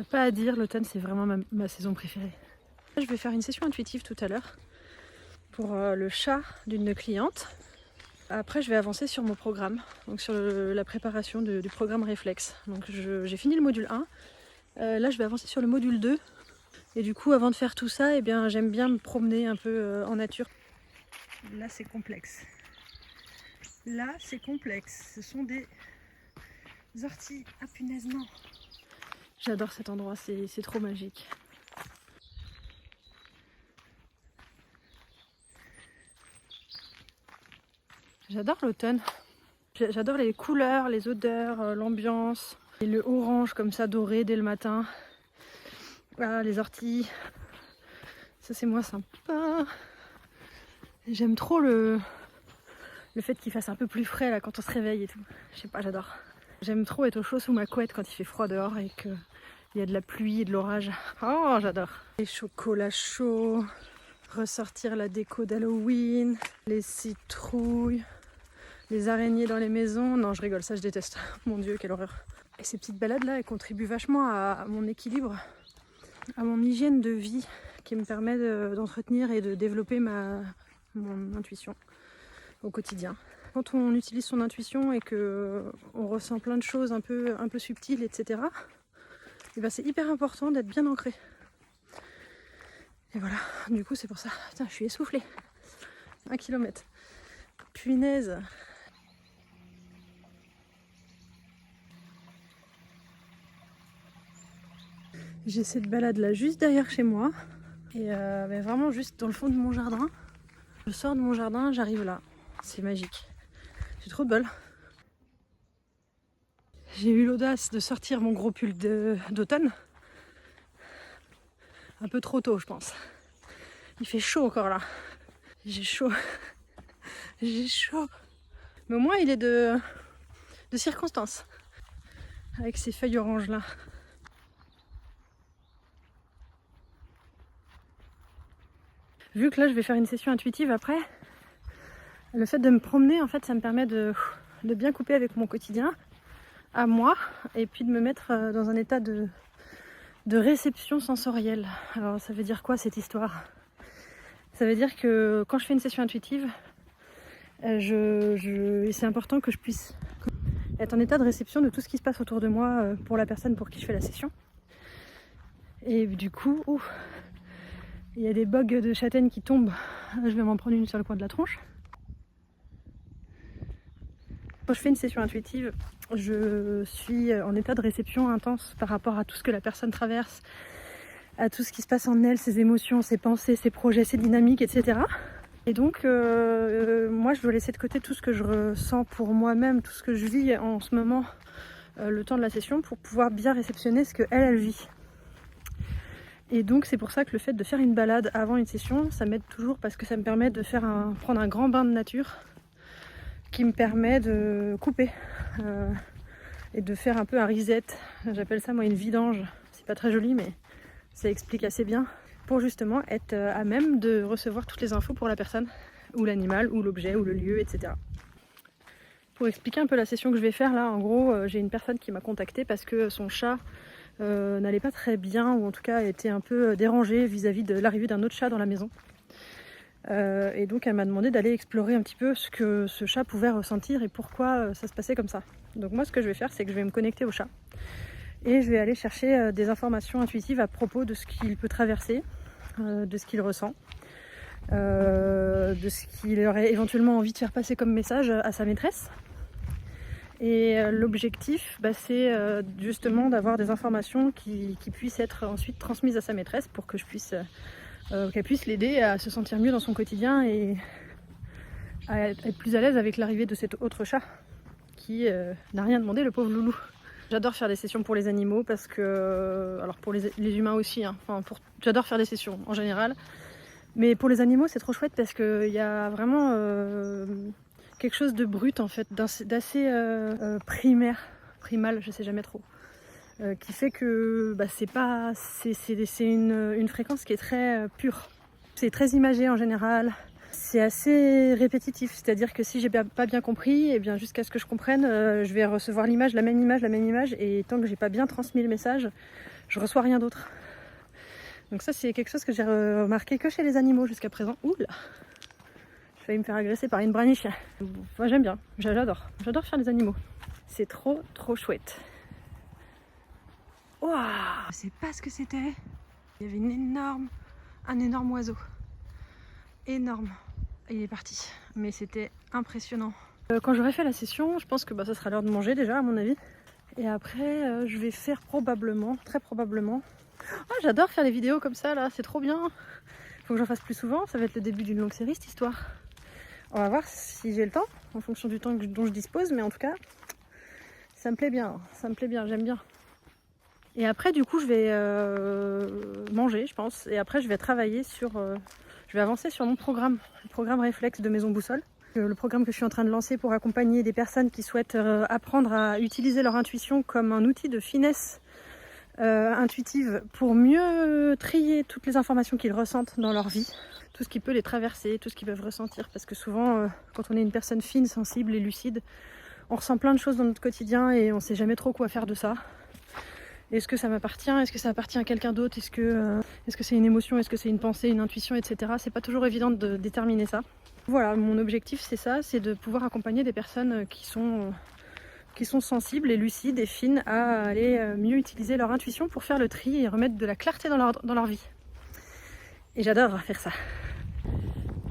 n'y a pas à dire, l'automne c'est vraiment ma saison préférée. Je vais faire une session intuitive tout à l'heure pour le chat d'une cliente. Après je vais avancer sur mon programme, donc sur la préparation du programme réflexe. Donc j'ai fini le module 1, là je vais avancer sur le module 2. Et du coup avant de faire tout ça, j'aime bien me promener un peu en nature. Là c'est complexe. Là c'est complexe, ce sont des orties. Ah punaise non. J'adore cet endroit, c'est trop magique. J'adore l'automne. J'adore les couleurs, les odeurs, l'ambiance. Et le orange comme ça doré dès le matin. Ah, les orties. Ça c'est moi sympa. J'aime trop le fait qu'il fasse un peu plus frais là quand on se réveille et tout. Je sais pas, j'adore. J'aime trop être au chaud sous ma couette quand il fait froid dehors et qu'il y a de la pluie et de l'orage. Oh, j'adore. Les chocolats chauds, ressortir la déco d'Halloween, les citrouilles, les araignées dans les maisons. Non, je rigole, ça je déteste. Mon Dieu, quelle horreur. Et ces petites balades là, elles contribuent vachement à mon équilibre, à mon hygiène de vie qui me permet d'entretenir et de développer mon intuition au quotidien. Quand on utilise son intuition et qu'on ressent plein de choses un peu subtiles, etc., et ben c'est hyper important d'être bien ancré. Et voilà, du coup c'est pour ça. Putain, je suis essoufflée. 1 kilomètre. Punaise. J'ai cette balade là juste derrière chez moi. Et vraiment juste dans le fond de mon jardin. Je sors de mon jardin, j'arrive là. C'est magique. J'ai trop de bol. J'ai eu l'audace de sortir mon gros pull d'automne. Un peu trop tôt, je pense. Il fait chaud encore là. J'ai chaud. J'ai chaud. Mais au moins, il est de circonstance. Avec ces feuilles oranges là. Vu que là, je vais faire une session intuitive après, le fait de me promener, en fait, ça me permet de bien couper avec mon quotidien, à moi, et puis de me mettre dans un état de réception sensorielle. Alors ça veut dire quoi cette histoire? Ça veut dire que quand je fais une session intuitive, c'est important que je puisse être en état de réception de tout ce qui se passe autour de moi pour la personne pour qui je fais la session. Et du coup, il y a des bogues de châtaigne qui tombent, je vais m'en prendre une sur le coin de la tronche. Quand je fais une session intuitive, je suis en état de réception intense par rapport à tout ce que la personne traverse, à tout ce qui se passe en elle, ses émotions, ses pensées, ses projets, ses dynamiques, etc. Et donc, moi, je dois laisser de côté tout ce que je ressens pour moi-même, tout ce que je vis en ce moment, le temps de la session, pour pouvoir bien réceptionner ce qu'elle vit. Et donc, c'est pour ça que le fait de faire une balade avant une session, ça m'aide toujours parce que ça me permet de prendre un grand bain de nature qui me permet de couper et de faire un peu un reset. J'appelle ça moi une vidange. C'est pas très joli mais ça explique assez bien pour justement être à même de recevoir toutes les infos pour la personne ou l'animal ou l'objet ou le lieu, etc. Pour expliquer un peu la session que je vais faire là, en gros j'ai une personne qui m'a contactée parce que son chat n'allait pas très bien ou en tout cas était un peu dérangé vis-à-vis de l'arrivée d'un autre chat dans la maison. Et donc elle m'a demandé d'aller explorer un petit peu ce que ce chat pouvait ressentir et pourquoi ça se passait comme ça. Donc moi ce que je vais faire c'est que je vais me connecter au chat et je vais aller chercher des informations intuitives à propos de ce qu'il peut traverser, de ce qu'il ressent, de ce qu'il aurait éventuellement envie de faire passer comme message à sa maîtresse. Et l'objectif c'est justement d'avoir des informations qui puissent être ensuite transmises à sa maîtresse pour que je puisse qu'elle puisse l'aider à se sentir mieux dans son quotidien et à être plus à l'aise avec l'arrivée de cet autre chat qui n'a rien demandé, le pauvre loulou. J'adore faire des sessions pour les animaux parce que, alors pour les humains aussi, hein, j'adore faire des sessions en général, mais pour les animaux c'est trop chouette parce qu'il y a vraiment quelque chose de brut en fait, d'assez primal, je sais jamais trop. Qui fait que c'est une fréquence qui est très pure. C'est très imagé en général. C'est assez répétitif, c'est-à-dire que si j'ai pas bien compris, et bien jusqu'à ce que je comprenne, je vais recevoir la même image, et tant que j'ai pas bien transmis le message, je reçois rien d'autre. Donc ça c'est quelque chose que j'ai remarqué que chez les animaux jusqu'à présent. Oula, je vais me faire agresser par une braniche. Moi j'aime bien, j'adore faire les animaux. C'est trop chouette. Waouh, je sais pas ce que c'était. Il y avait un énorme oiseau. Énorme. Et il est parti. Mais c'était impressionnant. Quand j'aurai fait la session, je pense que ça sera l'heure de manger déjà à mon avis. Et après, je vais faire probablement, très probablement... Ah, j'adore faire des vidéos comme ça là, c'est trop bien. Faut que j'en fasse plus souvent, ça va être le début d'une longue série cette histoire. On va voir si j'ai le temps, en fonction du temps dont je dispose, mais en tout cas, ça me plaît bien, j'aime bien. Et après, du coup, je vais manger, je pense, et après, je vais travailler sur... je vais avancer sur mon programme, le programme Réflexe de Maison Boussole. Le programme que je suis en train de lancer pour accompagner des personnes qui souhaitent apprendre à utiliser leur intuition comme un outil de finesse intuitive pour mieux trier toutes les informations qu'ils ressentent dans leur vie, tout ce qui peut les traverser, tout ce qu'ils peuvent ressentir, parce que souvent quand on est une personne fine, sensible et lucide, on ressent plein de choses dans notre quotidien et on sait jamais trop quoi faire de ça. Est-ce que ça m'appartient? Est-ce que ça appartient à quelqu'un d'autre? Est-ce que c'est une émotion? Est-ce que c'est une pensée, une intuition, etc. C'est pas toujours évident de déterminer ça. Voilà, mon objectif c'est ça, c'est de pouvoir accompagner des personnes qui sont sensibles et lucides et fines à aller mieux utiliser leur intuition pour faire le tri et remettre de la clarté dans leur vie. Et j'adore faire ça.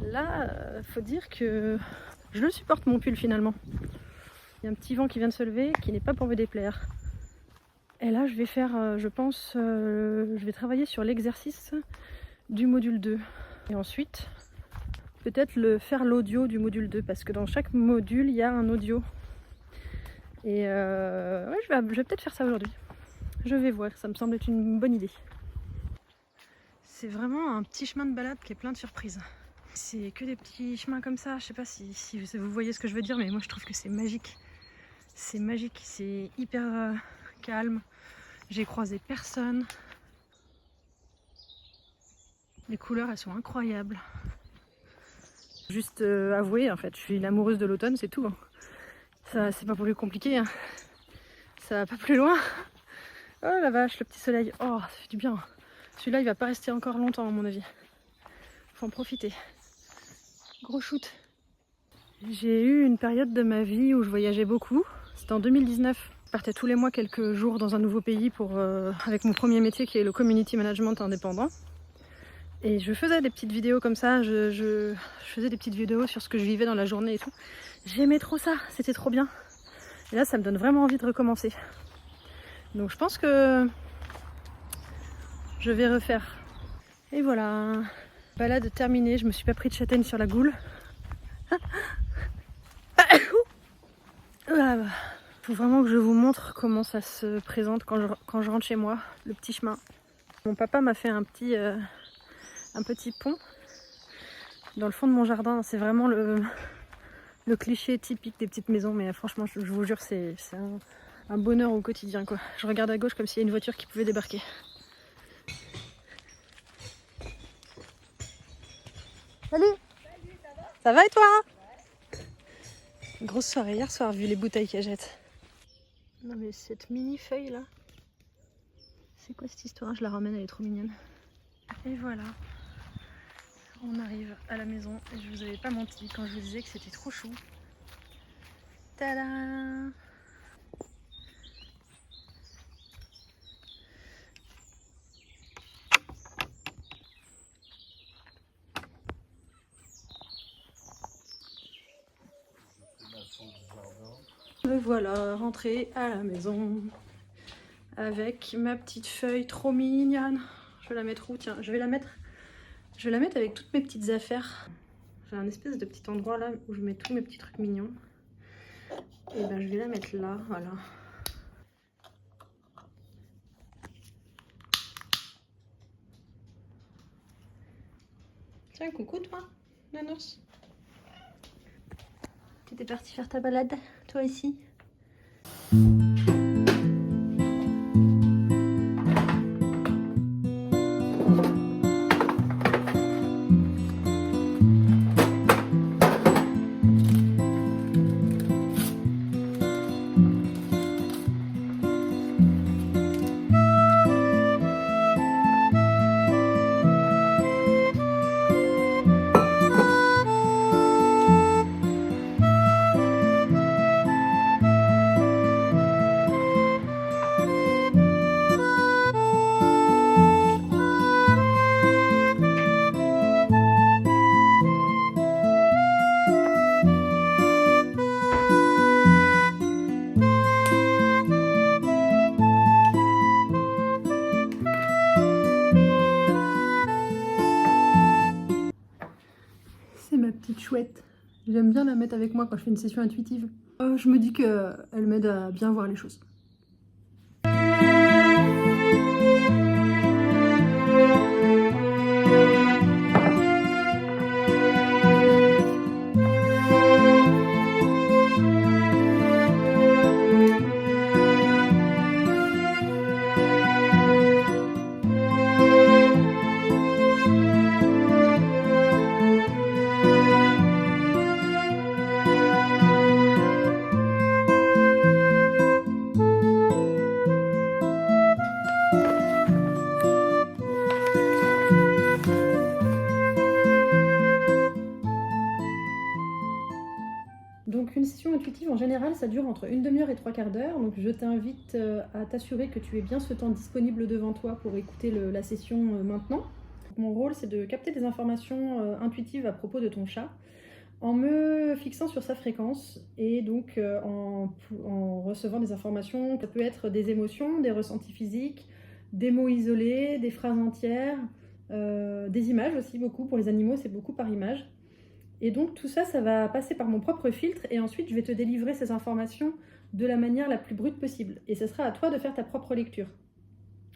Là, faut dire que je le supporte mon pull finalement. Il y a un petit vent qui vient de se lever qui n'est pas pour me déplaire. Et là, je vais faire, je pense, je vais travailler sur l'exercice du module 2. Et ensuite, peut-être faire l'audio du module 2, parce que dans chaque module, il y a un audio. Et ouais, je vais peut-être faire ça aujourd'hui. Je vais voir, ça me semble être une bonne idée. C'est vraiment un petit chemin de balade qui est plein de surprises. C'est que des petits chemins comme ça, je sais pas si vous voyez ce que je veux dire, mais moi je trouve que c'est magique. C'est magique, c'est hyper calme. J'ai croisé personne. Les couleurs, elles sont incroyables. Juste avouer, en fait, je suis une amoureuse de l'automne, c'est tout. Hein. Ça, c'est pas plus compliqué. Hein. Ça va pas plus loin. Oh la vache, le petit soleil. Oh, ça fait du bien. Celui-là, il va pas rester encore longtemps, à mon avis. Faut en profiter. Gros shoot. J'ai eu une période de ma vie où je voyageais beaucoup. C'était en 2019. Je partais tous les mois quelques jours dans un nouveau pays avec mon premier métier qui est le community management indépendant. Et je faisais des petites vidéos comme ça, je faisais des petites vidéos sur ce que je vivais dans la journée et tout. J'aimais trop ça, c'était trop bien. Et là, ça me donne vraiment envie de recommencer. Donc je pense que je vais refaire. Et voilà, balade terminée, je me suis pas pris de châtaigne sur la goule. Faut vraiment que je vous montre comment ça se présente quand je rentre chez moi, le petit chemin. Mon papa m'a fait un petit pont dans le fond de mon jardin. C'est vraiment le cliché typique des petites maisons, mais franchement, je vous jure, c'est un bonheur au quotidien, quoi. Je regarde à gauche comme s'il y a une voiture qui pouvait débarquer. Salut! Salut, ça va? Ça va et toi? Grosse soirée hier soir, vu les bouteilles qu'elle jette. Non mais cette mini feuille là, c'est quoi cette histoire? Je la ramène, elle est trop mignonne. Et voilà, on arrive à la maison et je vous avais pas menti quand je vous disais que c'était trop chou. Tadam! Me voilà rentrée à la maison avec ma petite feuille trop mignonne. Je vais la mettre où? Tiens, je vais la mettre avec toutes mes petites affaires. J'ai un espèce de petit endroit là où je mets tous mes petits trucs mignons. Et ben je vais la mettre là, voilà. Tiens, coucou toi, Nanos. Tu étais partie faire ta balade, toi aussi? chouette. J'aime bien la mettre avec moi quand je fais une session intuitive. Je me dis qu'elle m'aide à bien voir les choses. Donc une session intuitive en général ça dure entre une demi-heure et 3/4 d'heure, donc je t'invite à t'assurer que tu aies bien ce temps disponible devant toi pour écouter la session maintenant. Mon rôle c'est de capter des informations intuitives à propos de ton chat en me fixant sur sa fréquence et donc en recevant des informations, ça peut être des émotions, des ressentis physiques, des mots isolés, des phrases entières, des images aussi beaucoup, pour les animaux c'est beaucoup par image. Et donc tout ça, ça va passer par mon propre filtre et ensuite je vais te délivrer ces informations de la manière la plus brute possible. Et ce sera à toi de faire ta propre lecture.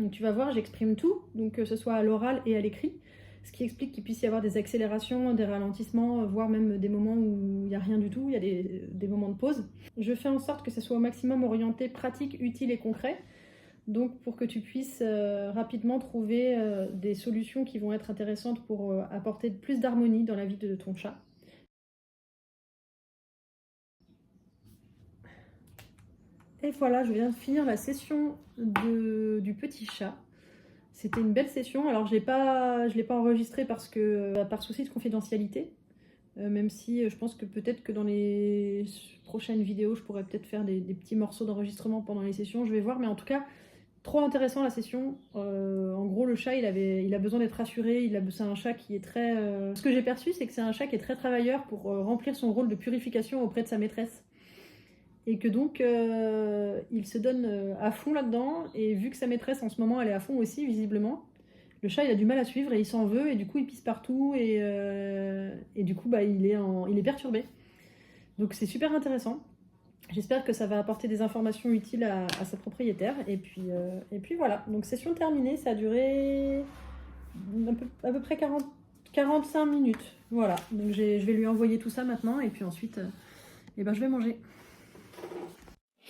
Donc tu vas voir, j'exprime tout, donc que ce soit à l'oral et à l'écrit, ce qui explique qu'il puisse y avoir des accélérations, des ralentissements, voire même des moments où il n'y a rien du tout, il y a des moments de pause. Je fais en sorte que ce soit au maximum orienté, pratique, utile et concret. Donc pour que tu puisses rapidement trouver des solutions qui vont être intéressantes pour apporter plus d'harmonie dans la vie de ton chat. Et voilà, je viens de finir la session du petit chat. C'était une belle session. Alors je l'ai pas enregistrée parce que par souci de confidentialité, même si je pense que peut-être que dans les prochaines vidéos, je pourrais peut-être faire des petits morceaux d'enregistrement pendant les sessions. Je vais voir, mais en tout cas, trop intéressant la session. En gros, le chat, il a besoin d'être rassuré. C'est un chat qui est très... Ce que j'ai perçu, c'est que c'est un chat qui est très travailleur pour remplir son rôle de purification auprès de sa maîtresse. Et que donc il se donne à fond là-dedans, et vu que sa maîtresse en ce moment elle est à fond aussi visiblement, le chat il a du mal à suivre et il s'en veut et du coup il pisse partout et du coup bah, il est perturbé. Donc c'est super intéressant. J'espère que ça va apporter des informations utiles à sa propriétaire et puis voilà, donc session terminée, ça a duré à peu près 45 minutes. Voilà, donc je vais lui envoyer tout ça maintenant et puis ensuite je vais manger.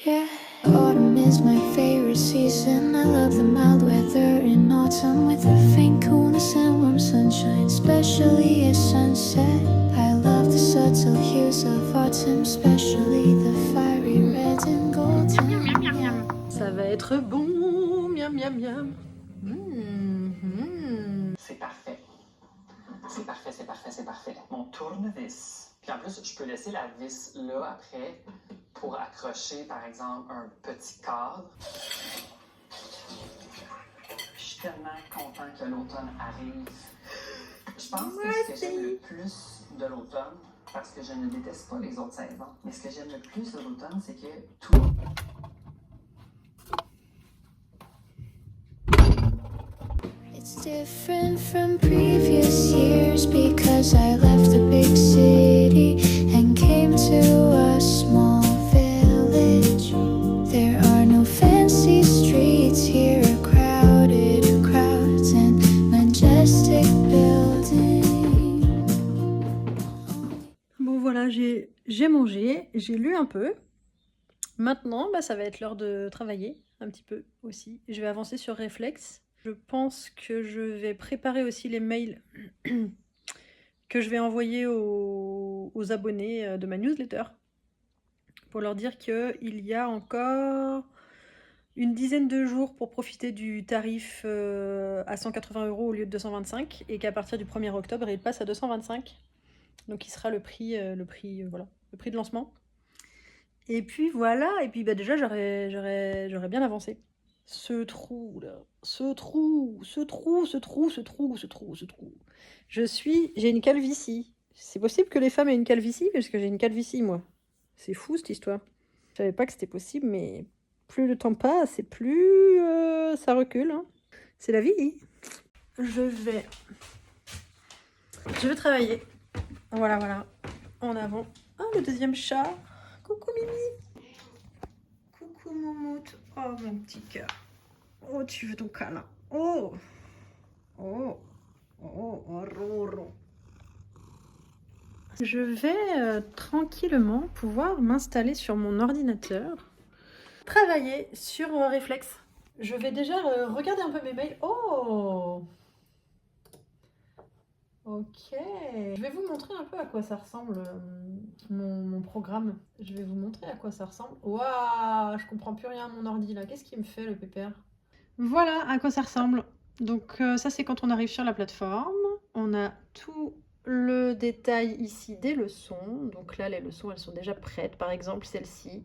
Yeah, autumn is my favorite season. I love the mild weather in autumn with the faint coolness and warm sunshine, especially at sunset. I love the subtle hues of autumn, especially the fiery reds and golden. Ça va être bon, miam miam miam. C'est parfait. C'est parfait, c'est parfait, c'est parfait. Mon tournevis. Puis en plus, je peux laisser la vis là après pour accrocher, par exemple, un petit cadre. Je suis tellement content que l'automne arrive. Je pense que ce que j'aime le plus de l'automne, parce que je ne déteste pas les autres saisons, mais ce que j'aime le plus de l'automne, c'est que tout... It's different from previous years because I left the big city and came to a small village. There are no fancy streets here, crowded crowds and majestic buildings. Bon voilà, j'ai mangé, j'ai lu un peu. Maintenant, ça va être l'heure de travailler un petit peu aussi. Je vais avancer sur Réflexe. Je pense que je vais préparer aussi les mails que je vais envoyer aux abonnés de ma newsletter pour leur dire qu'il y a encore une dizaine de jours pour profiter du tarif à 180 € au lieu de 225 et qu'à partir du 1er octobre, il passe à 225. Donc il sera le prix de lancement. Et puis voilà, et puis déjà j'aurais bien avancé. Ce trou là, ce trou. J'ai une calvitie. C'est possible que les femmes aient une calvitie, parce que j'ai une calvitie moi. C'est fou cette histoire. Je savais pas que c'était possible, mais plus le temps passe et plus ça recule. Hein. C'est la vie. Je vais travailler. Voilà. en avant. Ah, le deuxième chat. Coucou Mimi. Coucou Moumoute. Oh mon petit cœur. Oh, tu veux ton câlin. Oh. Oh. Oh, oh, Roro. Je vais tranquillement pouvoir m'installer sur mon ordinateur, travailler sur Reflex. Je vais déjà regarder un peu mes mails. Oh! Ok. Je vais vous montrer un peu à quoi ça ressemble mon programme. Je vais vous montrer à quoi ça ressemble. Waouh! Je comprends plus rien à mon ordi là. Qu'est-ce qui me fait le pépère? Voilà à quoi ça ressemble. Donc ça c'est quand on arrive sur la plateforme. On a tout le détail ici des leçons. Donc là les leçons elles sont déjà prêtes. Par exemple celle-ci.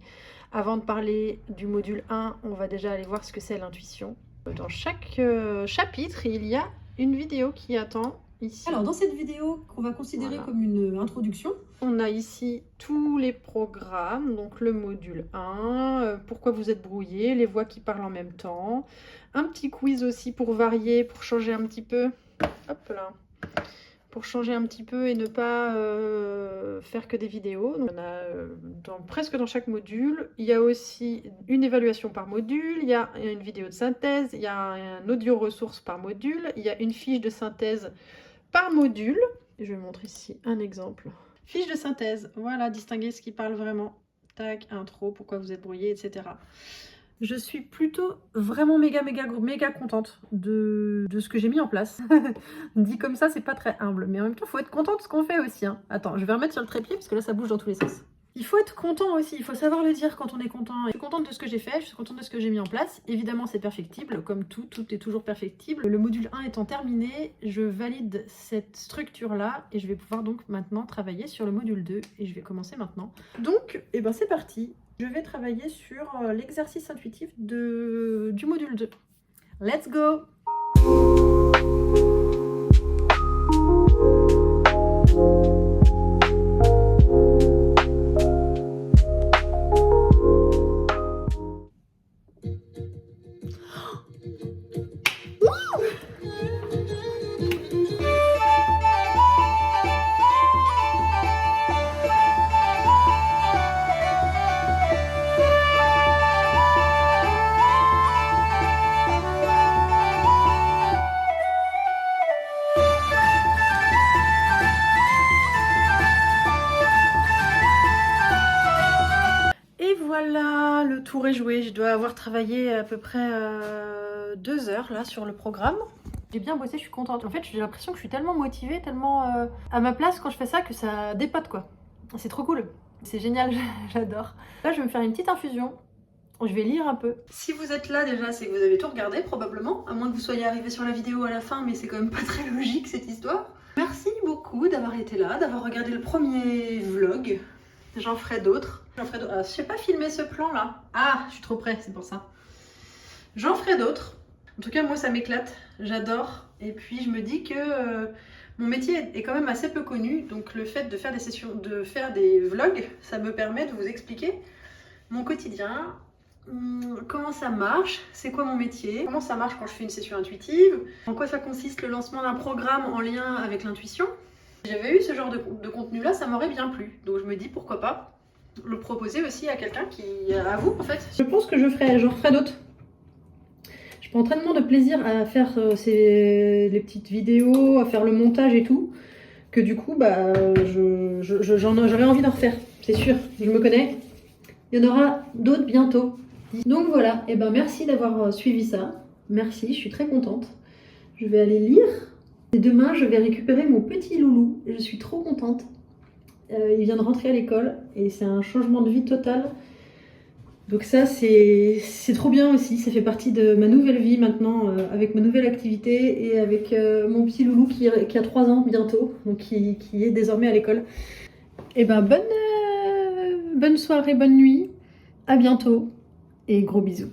Avant de parler du module 1, on va déjà aller voir ce que c'est l'intuition. Dans chaque chapitre, il y a une vidéo qui attend ici. Alors dans cette vidéo qu'on va considérer comme une introduction, on a ici tous les programmes, donc le module 1, pourquoi vous êtes brouillé, les voix qui parlent en même temps, un petit quiz aussi pour varier, pour changer un petit peu, hop là, pour changer un petit peu et ne pas faire que des vidéos. Donc, on a presque dans chaque module. Il y a aussi une évaluation par module, il y a une vidéo de synthèse, il y a un audio ressource par module, il y a une fiche de synthèse par module. Je vais vous montrer ici un exemple. Fiche de synthèse, voilà, distinguer ce qui parle vraiment. Tac, intro, pourquoi vous êtes brouillé, etc. Je suis plutôt vraiment méga contente de ce que j'ai mis en place. Dit comme ça, c'est pas très humble. Mais en même temps, il faut être content de ce qu'on fait aussi. Hein. Attends, je vais remettre sur le trépied parce que là, ça bouge dans tous les sens. Il faut être content aussi, il faut savoir le dire quand on est content. Je suis contente de ce que j'ai fait, je suis contente de ce que j'ai mis en place. Évidemment, c'est perfectible, comme tout est toujours perfectible. Le module 1 étant terminé, je valide cette structure-là et je vais pouvoir donc maintenant travailler sur le module 2 et je vais commencer maintenant. Donc, eh ben, c'est parti. Je vais travailler sur l'exercice intuitif du module 2. Let's go! Voilà, le tour est joué. Je dois avoir travaillé à peu près 2 heures là sur le programme. J'ai bien bossé, je suis contente. En fait, j'ai l'impression que je suis tellement motivée, tellement à ma place quand je fais ça que ça dépote quoi. C'est trop cool. C'est génial, j'adore. Là, je vais me faire une petite infusion. Je vais lire un peu. Si vous êtes là déjà, c'est que vous avez tout regardé probablement, à moins que vous soyez arrivé sur la vidéo à la fin, mais c'est quand même pas très logique cette histoire. Merci beaucoup d'avoir été là, d'avoir regardé le premier vlog. J'en ferai d'autres. Je sais pas filmer ce plan là. Ah, je suis trop près, c'est pour ça. J'en ferai d'autres. En tout cas, moi ça m'éclate. J'adore. Et puis je me dis que mon métier est quand même assez peu connu. Donc le fait de faire des sessions, de faire des vlogs, ça me permet de vous expliquer mon quotidien. Comment ça marche, c'est quoi mon métier, comment ça marche quand je fais une session intuitive, en quoi ça consiste le lancement d'un programme en lien avec l'intuition. Si j'avais eu ce genre de contenu là, ça m'aurait bien plu. Donc je me dis pourquoi pas le proposer aussi à quelqu'un qui, à vous en fait. Je pense que j'en ferai d'autres. Je prends tellement de plaisir à faire les petites vidéos, à faire le montage et tout, que du coup bah j'aurais envie d'en refaire, c'est sûr, je me connais. Il y en aura d'autres bientôt. Donc voilà, et ben merci d'avoir suivi ça. Merci, je suis très contente. Je vais aller lire. Et demain, je vais récupérer mon petit loulou. Je suis trop contente. Il vient de rentrer à l'école et c'est un changement de vie total. Donc ça, c'est trop bien aussi. Ça fait partie de ma nouvelle vie maintenant, avec ma nouvelle activité et avec mon petit loulou qui a 3 ans bientôt, donc qui est désormais à l'école. Et ben bonne soirée, bonne nuit. À bientôt et gros bisous.